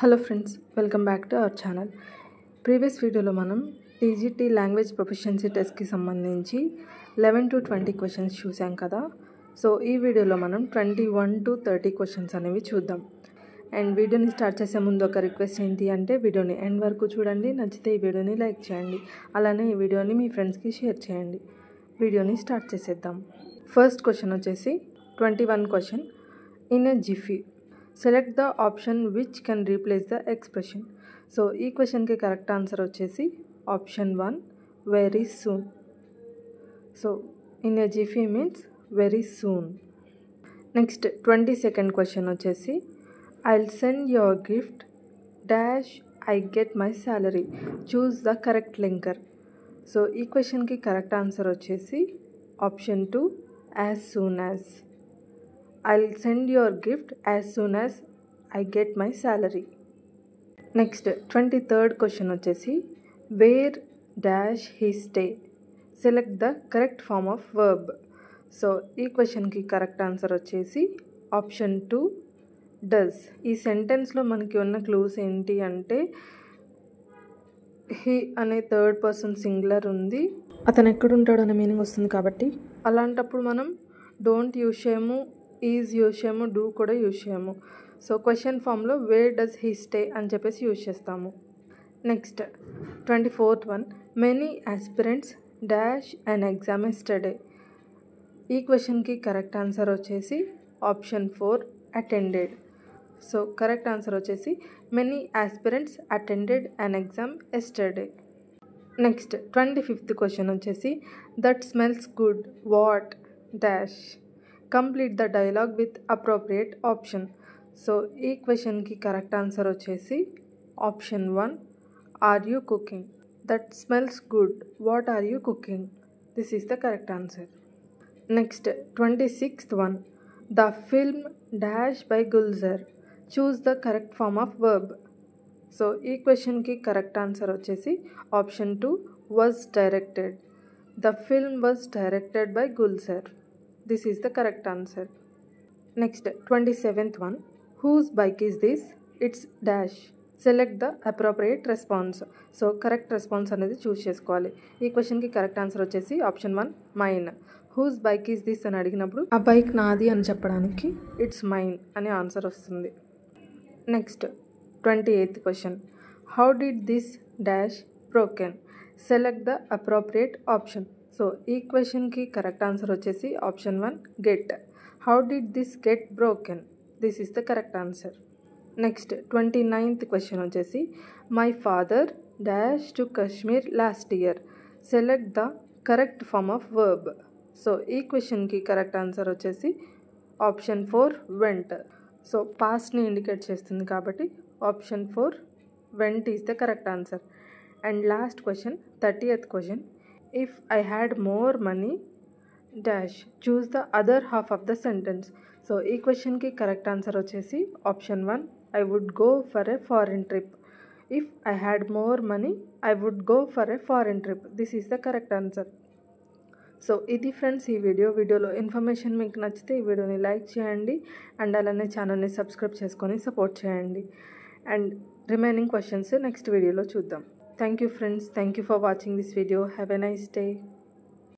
Hello friends, welcome back to our channel. Previous వీడియోలో మనం TGT language proficiency టెస్ట్కి సంబంధించి 11 to 20 క్వశ్చన్స్ చూసాం కదా. సో ఈ వీడియోలో మనం 21 to 30 క్వశ్చన్స్ అనేవి చూద్దాం. అండ్ వీడియోని స్టార్ట్ చేసే ముందు ఒక రిక్వెస్ట్ ఏంటి అంటే వీడియోని ఎండ్ వరకు చూడండి. నచ్చితే ఈ వీడియోని లైక్ చేయండి, అలానే ఈ వీడియోని మీ ఫ్రెండ్స్కి షేర్ చేయండి. వీడియోని స్టార్ట్ చేసేద్దాం. ఫస్ట్ క్వశ్చన్ వచ్చేసి 21 question. In a jiffy select the option which can replace the expression. So ఈ క్వశ్చన్కి కరెక్ట్ ఆన్సర్ వచ్చేసి option 1 very soon. So in a jiffy means very soon. Next 22nd question వచ్చేసి I'll send your gift dash I get my salary, choose the correct linker. So ఈ క్వశ్చన్కి correct answer వచ్చేసి option 2 as soon as. I'll send your gift as soon as I get my salary. Next 23rd question వచ్చేసి where dash he stay, select the correct form of verb. So ఈ క్వశ్చన్కి correct answer వచ్చేసి option 2 does. ఈ సెంటెన్స్లో మనకి ఉన్న clues ఏంటి అంటే he అనే థర్డ్ పర్సన్ సింగులర్ ఉంది, అతను ఎక్కడుంటాడు అనే మీనింగ్ వస్తుంది. కాబట్టి అలాంటప్పుడు మనం డోంట్ యూజ్ చేయము, ఈజ్ యూజ్ చేయము, డూ కూడా యూజ్ చేయము. సో క్వశ్చన్ ఫామ్లో వేర్ డస్ హీ స్టే అని చెప్పేసి యూజ్ చేస్తాము. Next 24th one many aspirants dash and exam yesterday. ఈ క్వశ్చన్కి కరెక్ట్ ఆన్సర్ వచ్చేసి option 4 attended. So correct answer వచ్చేసి many aspirants attended and exam yesterday. Next 25th question వచ్చేసి that smells good what dash, complete the dialogue with appropriate option. So ఈ క్వశ్చన్కి correct answer వచ్చేసి option 1 are you cooking. That smells good what are you cooking, this is the correct answer. Next 26th one the film dash by Gulzar, choose the correct form of verb. So ఈ క్వశ్చన్కి correct answer వచ్చేసి option 2 was directed. The film was directed by Gulzar, this is the correct answer. Next 27th one whose bike is this, it's dash, select the appropriate response. So correct response అనేది choose చేసుకోవాలి. ఈ క్వశ్చన్కి correct answer వచ్చేసి option 1 mine. Whose bike is this అని అడిగినప్పుడు ఆ bike నాది అని చెప్పడానికి ఇట్స్ మైన్ అనే ఆన్సర్ వస్తుంది. Next 28th question how did this dash broken, select the appropriate option. So ఈ క్వశ్చన్కి కరెక్ట్ ఆన్సర్ వచ్చేసి option 1 get. How did this get broken, this is the correct answer. Next 29th question వచ్చేసి my father dash to Kashmir last year, select the correct form of verb. So ఈ క్వశ్చన్కి correct answer వచ్చేసి option 4 went. So పాస్ట్ని indicate చేస్తుంది కాబట్టి option 4 went is the correct answer. And last question 30th question if I had more money dash, choose the other half of the sentence. So ఈ క్వశ్చన్కి correct answer వచ్చేసి option 1 I would go for a foreign trip. If I had more money I would go for a foreign trip, this is the correct answer. So ఇది friends ఈ వీడియోలో information మీకు నచ్చితే ఈ వీడియోని లైక్ చేయండి and అలానే ఛానల్ని సబ్స్క్రైబ్ చేసుకొని సపోర్ట్ చేయండి. అండ్ రిమైనింగ్ క్వశ్చన్స్ నెక్స్ట్ వీడియోలో చూద్దాం. Thank you friends, thank you for watching this video. Have a nice day.